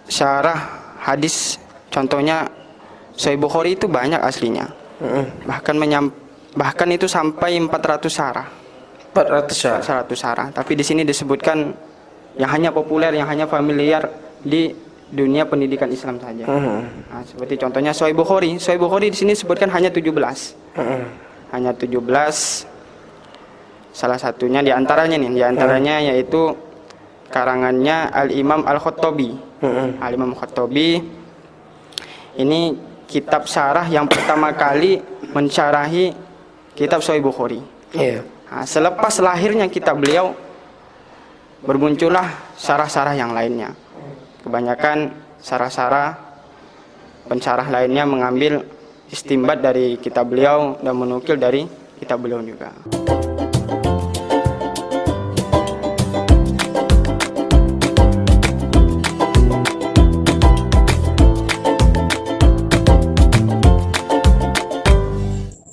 syarah hadis, contohnya Sahih Bukhari itu banyak aslinya. Bahkan itu sampai 400 syarah. 400 syarah. 100 syarah. Tapi di sini disebutkan yang hanya populer, yang hanya familiar di dunia pendidikan Islam saja. Nah, seperti contohnya Sahih Bukhari. Sahih Bukhari di sini disebutkan hanya 17. Hanya 17. Salah satunya diantaranya yaitu karangannya Al-Imam Al-Khattabi. Al-Imam Khattabi ini kitab syarah yang pertama kali mensyarahi kitab Sahih Bukhari. Nah, selepas lahirnya kitab beliau bermuncullah syarah-syarah yang lainnya. Kebanyakan syarah-syarah pensyarah lainnya mengambil istimbat dari kitab beliau dan menukil dari kitab beliau juga.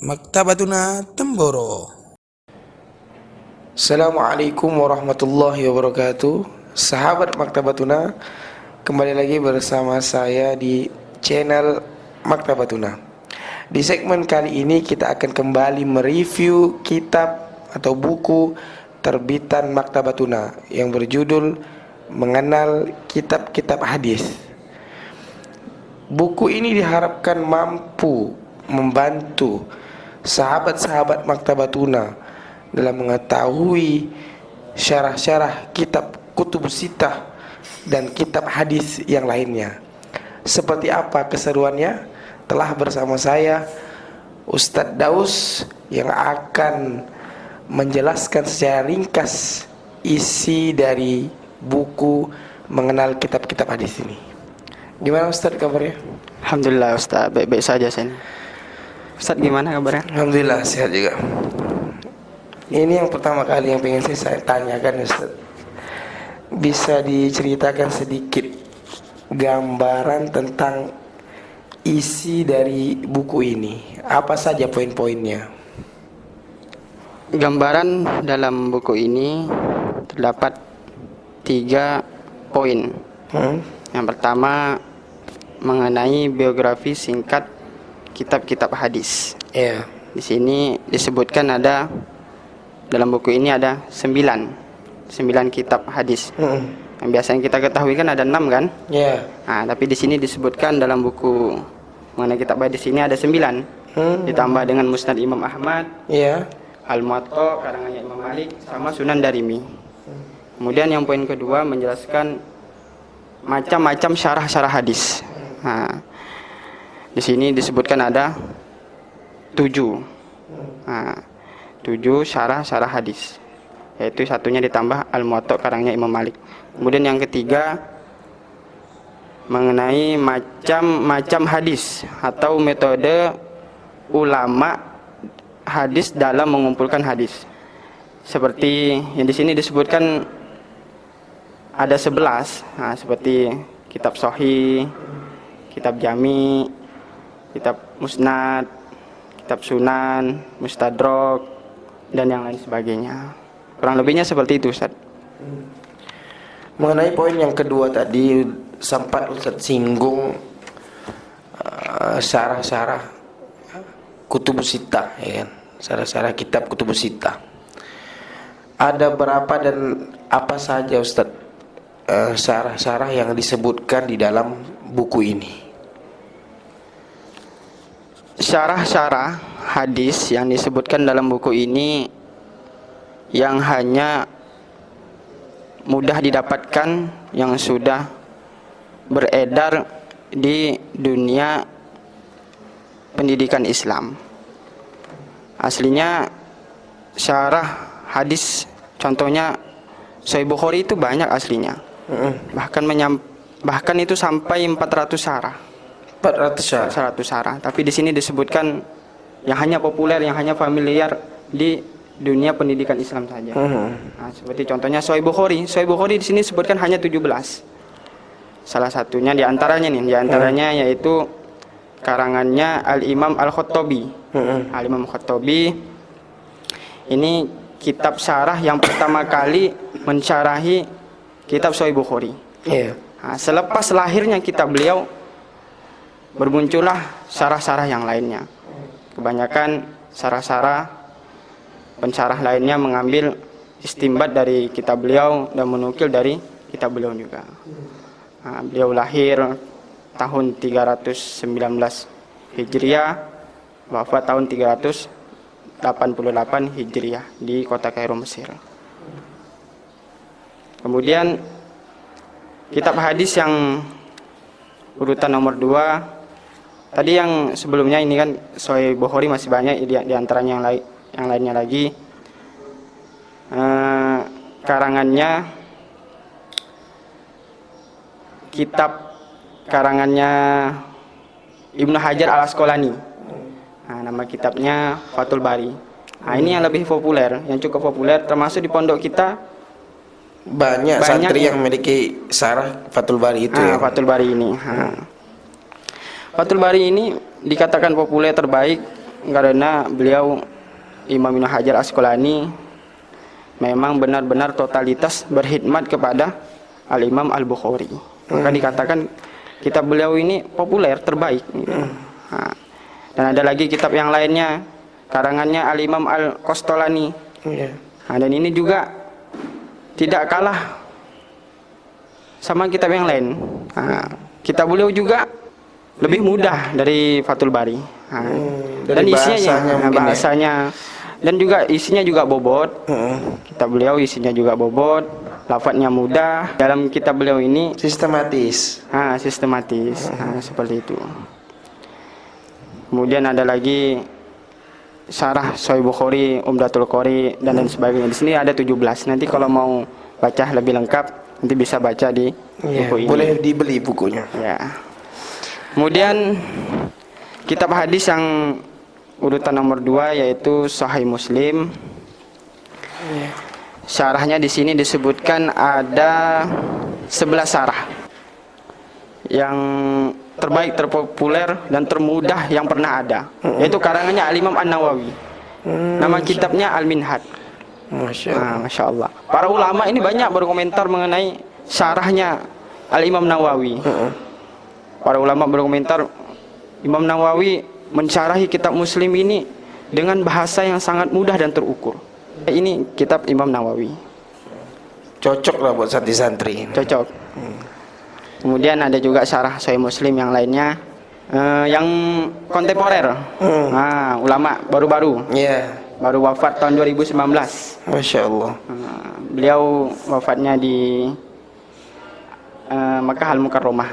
Maktabatuna Temboro. Assalamualaikum warahmatullahi wabarakatuh. Sahabat Maktabatuna, kembali lagi bersama saya di channel Maktabatuna. Di segmen kali ini kita akan kembali mereview kitab atau buku terbitan Maktabatuna yang berjudul Mengenal Kitab-Kitab Hadis. Buku ini diharapkan mampu membantu sahabat-sahabat Maktabatuna dalam mengetahui syarah-syarah kitab kutubus sittah dan kitab hadis yang lainnya. Seperti apa keseruannya? Telah bersama saya Ustadz Daus yang akan menjelaskan secara ringkas isi dari buku Mengenal Kitab-Kitab Hadis ini. Gimana Ustadz kabarnya? Alhamdulillah Ustaz, baik-baik saja saya. Ustaz gimana kabarnya? Alhamdulillah sehat juga. Ini yang pertama kali yang pengen saya tanyakan Ustaz. Bisa diceritakan sedikit gambaran tentang isi dari buku ini? Apa saja poin-poinnya? Gambaran dalam buku ini terdapat 3 poin. Yang pertama mengenai biografi singkat kitab-kitab hadis. Di sini disebutkan ada dalam buku ini ada 9 kitab hadis. Yang biasanya kita ketahui kan ada 6 kan? Nah, tapi di sini disebutkan dalam buku mengenai kitab hadis ini ada 9. Ditambah dengan Musnad Imam Ahmad, Al-Muwatta karangannya Imam Malik, sama Sunan Darimi. Kemudian yang poin kedua menjelaskan macam-macam syarah-syarah hadis. Nah, di sini disebutkan ada 7. Nah, 7 syarah-syarah hadis. Yaitu satunya ditambah Al-Muwatta karangannya Imam Malik. Kemudian yang ketiga mengenai macam-macam hadis atau metode ulama hadis dalam mengumpulkan hadis. Seperti yang di sini disebutkan ada 11. Nah, seperti kitab Sahih, kitab Jami, kitab Musnad, kitab Sunan, Mustadrak, dan yang lain sebagainya. Kurang lebihnya seperti itu Ustaz. Mengenai poin yang kedua tadi sempat Ustaz singgung syarah-syarah kutubus sittah, ya kan? Syarah-syarah kitab kutubus sittah. Ada berapa dan apa saja Ustaz syarah-syarah yang disebutkan di dalam buku ini? Syarah-syarah hadis yang disebutkan dalam buku ini yang hanya mudah didapatkan, yang sudah beredar di dunia pendidikan Islam. Aslinya syarah hadis, contohnya Sahih Bukhari itu banyak aslinya. Bahkan itu sampai 400 syarah. 100 syarah. Tapi di sini disebutkan yang hanya populer, yang hanya familiar di dunia pendidikan Islam saja. Nah, seperti contohnya Sahih Bukhari. Sahih Bukhari di sini disebutkan hanya 17. Salah satunya diantaranya yaitu karangannya Al-Imam Al-Khattabi. Al-Imam Khattabi ini kitab syarah yang pertama kali mensyarahi kitab Sahih Bukhari. Nah, selepas lahirnya kitab beliau, bermuncullah syarah-syarah yang lainnya. Kebanyakan syarah-syarah pensyarah lainnya mengambil istimbat dari kitab beliau dan menukil dari kitab beliau juga. Nah, beliau lahir tahun 319 Hijriah, wafat tahun 388 Hijriah di kota Kairo, Mesir. Kemudian kitab hadis yang urutan nomor 2, tadi yang sebelumnya ini kan Sahih Bukhari, masih banyak di antaranya yang lainnya lagi. Karangannya Ibnu Hajar Al Asqalani. Nah, nama kitabnya Fathul Bari. Nah, ini yang lebih populer, yang cukup populer, termasuk di pondok kita banyak santri yang memiliki syarah Fathul Bari itu. Fathul Bari ini. Fathul Bari ini dikatakan populer terbaik karena beliau, Imam Ibnu Hajar Asqalani, memang benar-benar totalitas berkhidmat kepada Al-Imam Al-Bukhari. Maka dikatakan kitab beliau ini populer terbaik. Nah, dan ada lagi kitab yang lainnya, karangannya Al-Imam Al-Qastolani. Nah, dan ini juga tidak kalah sama kitab yang lain. Nah, kitab beliau juga lebih mudah dari Fathul Bari. Nah, dan isinya bahasanya dan juga isinya juga bobot. Kitab beliau isinya juga bobot, lafadznya mudah. Dalam kitab beliau ini sistematis. Sistematis. Seperti itu. Kemudian ada lagi syarah Sahih Bukhari, Umdatul Qari dan lain sebagainya. Di sini ada 17. Nanti kalau mau baca lebih lengkap, nanti bisa baca di buku ini. Boleh dibeli bukunya. Ya. Kemudian kitab hadis yang urutan nomor 2 yaitu Sahih Muslim. Syarahnya di sini disebutkan ada 11 syarah. Yang terbaik, terpopuler dan termudah yang pernah ada, yaitu karangannya Al-Imam An-Nawawi. Nama kitabnya Al-Minhaj. Masya Allah. Para ulama ini banyak berkomentar mengenai syarahnya Al-Imam Nawawi. Para ulama berkomentar, Imam Nawawi mensyarahi kitab Muslim ini dengan bahasa yang sangat mudah dan terukur. Ini kitab Imam Nawawi. Cocok lah buat santri-santri. Cocok. Kemudian ada juga syarah Sahih Muslim yang lainnya, yang kontemporer. Ulama baru-baru. Baru wafat tahun 2019. Masya Allah. Beliau wafatnya di Makkah Al-Mukarramah.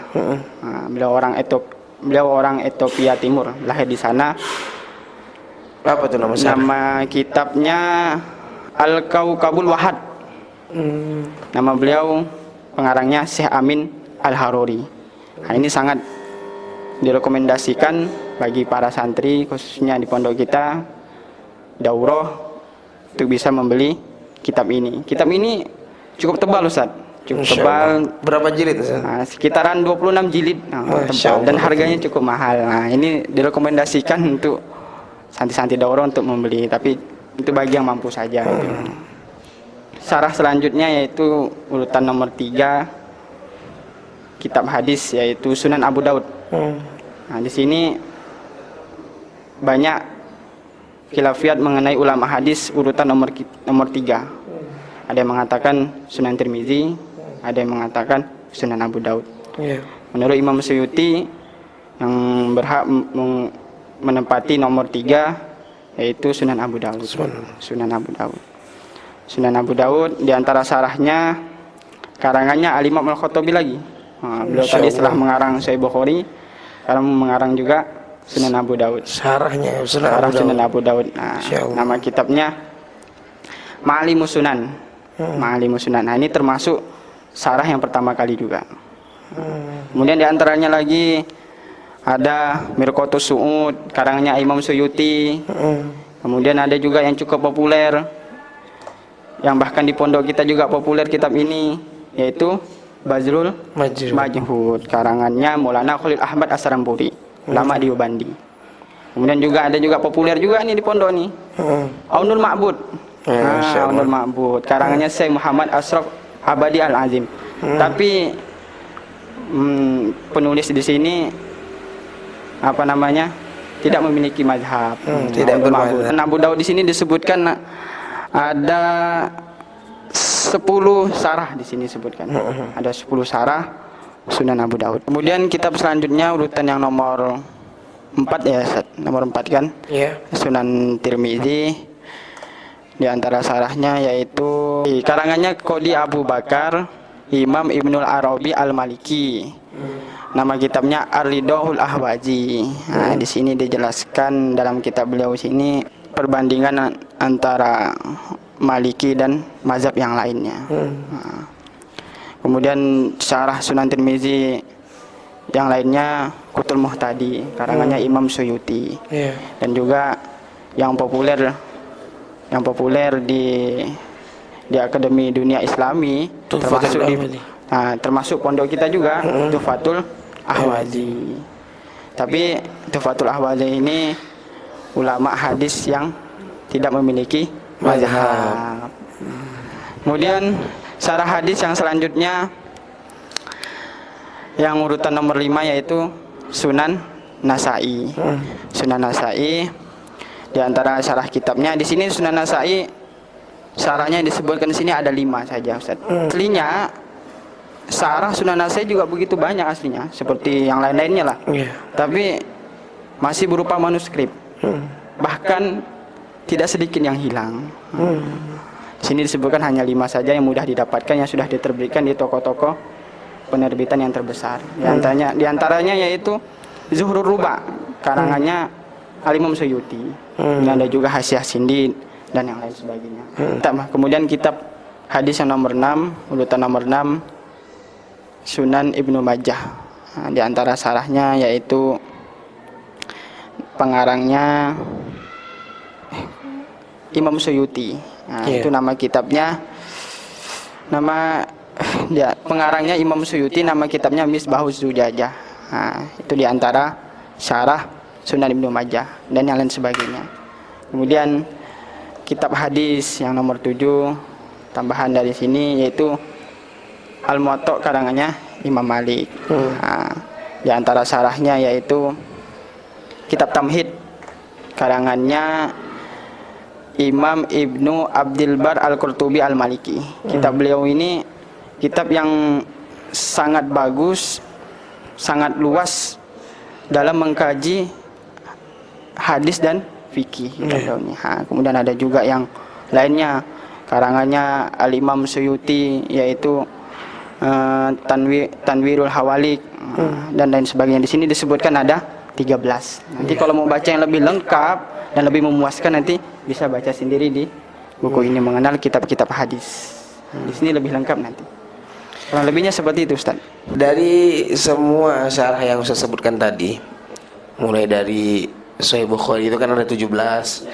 Beliau orang Ethiopia Timur, lahir di sana. Apa tuh nama syarah? Nama kitabnya Al-Kaukabul Wahad. Nama beliau pengarangnya Syekh Amin Al-Haruri. Nah, ini sangat direkomendasikan bagi para santri, khususnya di pondok kita, daurah, untuk bisa membeli kitab ini. Kitab ini cukup tebal, Ustaz. Cukup tebal. Berapa jilid, Ustaz? Nah, sekitaran 26 jilid. Tebal. Dan harganya cukup mahal. Nah, ini direkomendasikan untuk santri-santri daurah untuk membeli, tapi itu bagi yang mampu saja. Syarah selanjutnya yaitu urutan nomor 3, kitab hadis, yaitu Sunan Abu Daud. Nah, di sini banyak khilafiyat mengenai ulama hadis urutan nomor 3. Ada yang mengatakan Sunan Tirmizi, ada yang mengatakan Sunan Abu Daud. Menurut Imam Suyuti, yang berhak menempati nomor 3 yaitu Sunan Abu Daud. Sunan Abu Daud. Sunan Abu Daud, di antara syarahnya karangannya Al-Imam Al-Khattabi lagi. Beliau tadi setelah mengarang Sahih Bukhari, sekarang mengarang juga Sunan Abu Daud. Syarahnya Sunan Abu Daud. Nah, nama kitabnya Ma'alimus Sunan. Ma'alimus Sunan. Nah, ini termasuk syarah yang pertama kali juga. Kemudian di antaranya lagi ada Mirqatus Su'ud, karangannya Imam Suyuti. Kemudian ada juga yang cukup populer, yang bahkan di pondok kita juga populer kitab ini, yaitu Bazrul Majhud, karangannya Maulana Khalil Ahmad As-Sarampuri, ulama di Ubandi. Kemudian juga ada juga populer juga nih di pondok nih, Aunul Ma'bud. Aunul Ma'bud, karangannya Syekh Muhammad Ashraf Abadi Al-Azim. Tapi penulis di sini apa namanya tidak memiliki mazhab, tidak bermazhab. Abu Daud di sini disebutkan ada 10 sarah di sini disebutkan. Ada 10 sarah Sunan Abu Daud. Kemudian kitab selanjutnya urutan yang nomor 4 ya, nomor 4 kan? Iya. Sunan Tirmizi. Di antara sarahnya yaitu karangannya Qodi Abu Bakar Imam Ibnul Arabi Al-Maliki. Nama kitabnya Ar-Ridhahul Ahwazi. Nah, di sini dijelaskan dalam kitab beliau sini perbandingan antara Maliki dan mazhab yang lainnya. Nah, kemudian syarah Sunan Tirmizi yang lainnya Qutul Muhtadi, karangannya Imam Suyuti. Dan juga yang populer di Akademi Dunia Islami termasuk pondok kita juga Tuhfatul Ahwazi. Tapi Tuhfatul Ahwazi ini ulama hadis yang tidak memiliki mazhab. Kemudian syarah hadis yang selanjutnya yang urutan nomor 5 yaitu Sunan Nasai. Sunan Nasai di antara syarah kitabnya di sini Sunan Nasai syarahnya disebutkan di sini ada 5 saja, Ustaz. Aslinya syarah Sunan Nasai juga begitu banyak aslinya, seperti yang lain-lainnya lah. Tapi masih berupa manuskrip. Bahkan tidak sedikit yang hilang. Di sini disebutkan hanya 5 saja yang mudah didapatkan, yang sudah diterbitkan di toko-toko penerbitan yang terbesar. Di antaranya yaitu Zuhrur Ruba, karangannya Al-Imam Suyuti. Ada juga Hasyiah Sindi dan yang lain sebagainya. Kemudian kitab hadis yang nomor 6, urutan nomor 6 Sunan Ibnu Majah. Nah, di antara sarahnya yaitu pengarangnya Imam Suyuti. Nah, itu nama kitabnya. Pengarangnya Imam Suyuti, nama kitabnya Misbahuz Zujajah. Nah, itu di antara syarah Sunan Ibnu Majah dan yang lain sebagainya. Kemudian kitab hadis yang nomor 7 tambahan dari sini yaitu Al-Muwatta karangannya Imam Malik. Nah, di antara syarahnya yaitu kitab Tamhid karangannya Imam Ibnu Abdul Bar Al-Qurtubi Al-Maliki. Kitab beliau ini kitab yang sangat bagus, sangat luas dalam mengkaji hadis dan fikih. Kemudian ada juga yang lainnya karangannya Al-Imam Suyuti yaitu Tanwirul Hawalik dan lain sebagainya. Di sini disebutkan ada 13. Nanti kalau mau baca yang lebih lengkap dan lebih memuaskan nanti bisa baca sendiri di buku ini, mengenal kitab-kitab hadis. Di sini lebih lengkap nanti. Kurang lebihnya seperti itu, Ustaz. Dari semua syarah yang Ustaz sebutkan tadi, mulai dari Sahih Bukhari itu kan ada 17,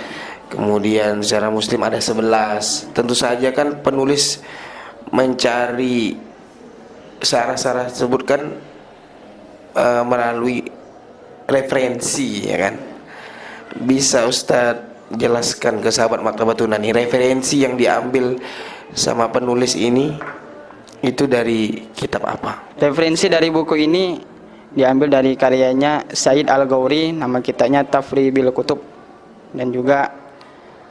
kemudian secara Muslim ada 11. Tentu saja kan penulis mencari syarah-syarah tersebut kan melalui referensi, ya kan. Bisa Ustadz jelaskan ke sahabat Maktabatun ini referensi yang diambil sama penulis ini itu dari kitab apa? Referensi dari buku ini diambil dari karyanya Said Al-Ghawri, nama kitabnya Tafribil Kutub, dan juga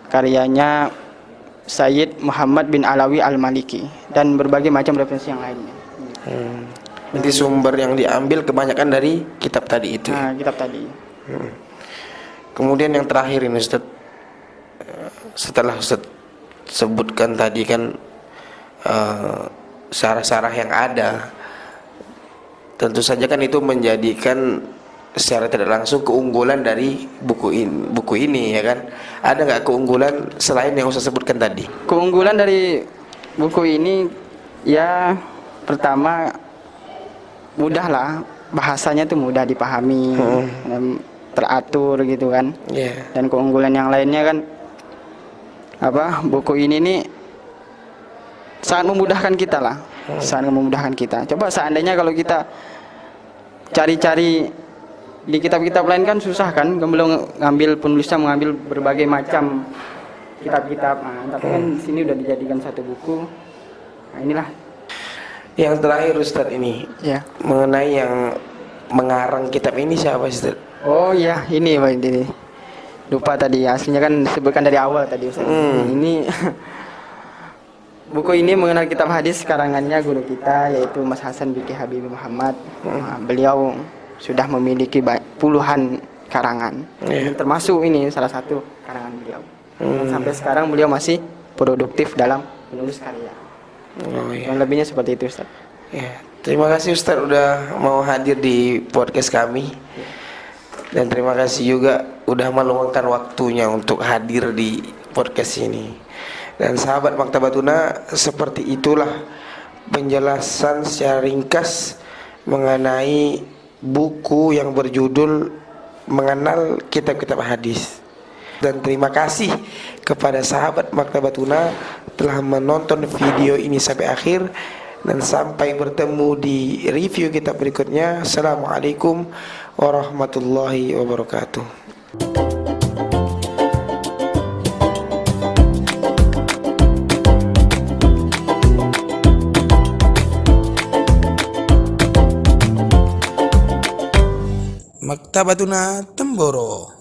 karyanya Sayyid Muhammad bin Alawi Al-Maliki, dan berbagai macam referensi yang lainnya. Nanti sumber yang diambil kebanyakan dari kitab tadi itu. Nah, kitab tadi. Kemudian yang terakhir ini Ustaz, setelah Ustaz sebutkan tadi kan syarah-syarah yang ada, tentu saja kan itu menjadikan secara tidak langsung keunggulan dari buku ini ya kan. Ada nggak keunggulan selain yang Ustaz sebutkan tadi? Keunggulan dari buku ini ya pertama mudah lah, bahasanya tuh mudah dipahami, teratur gitu kan. Dan keunggulan yang lainnya kan buku ini nih sangat memudahkan kita lah, sangat memudahkan kita. Coba seandainya kalau kita cari-cari di kitab-kitab lain kan susah kan, belum ngambil penulisnya mengambil berbagai macam kitab-kitab. Tapi kan di sini udah dijadikan satu buku. Nah, inilah. Yang terakhir Ustadz ini Ya. mengenai yang mengarang kitab ini siapa Ustadz? Oh ya, ini Pak ini. Lupa tadi, aslinya kan disebutkan dari awal tadi Ustaz. Ini buku ini mengenal kitab hadis karangannya guru kita yaitu Mas Hasan Biki Habibie Muhammad. Nah, beliau sudah memiliki puluhan karangan. Iya. Termasuk ini salah satu karangan beliau. Dan sampai sekarang beliau masih produktif dalam menulis karya. Oh iya. Yang lebihnya seperti itu Ustaz. Ya, terima kasih Ustadz udah mau hadir di podcast kami. Dan terima kasih juga udah meluangkan waktunya untuk hadir di podcast ini. Dan sahabat Maktabatuna, seperti itulah penjelasan secara ringkas mengenai buku yang berjudul Mengenal Kitab-Kitab Hadis. Dan terima kasih kepada sahabat Maktabatuna telah menonton video ini sampai akhir. Dan sampai bertemu di review kitab berikutnya. Assalamualaikum warahmatullahi wabarakatuh. Maktabatuna Temboro.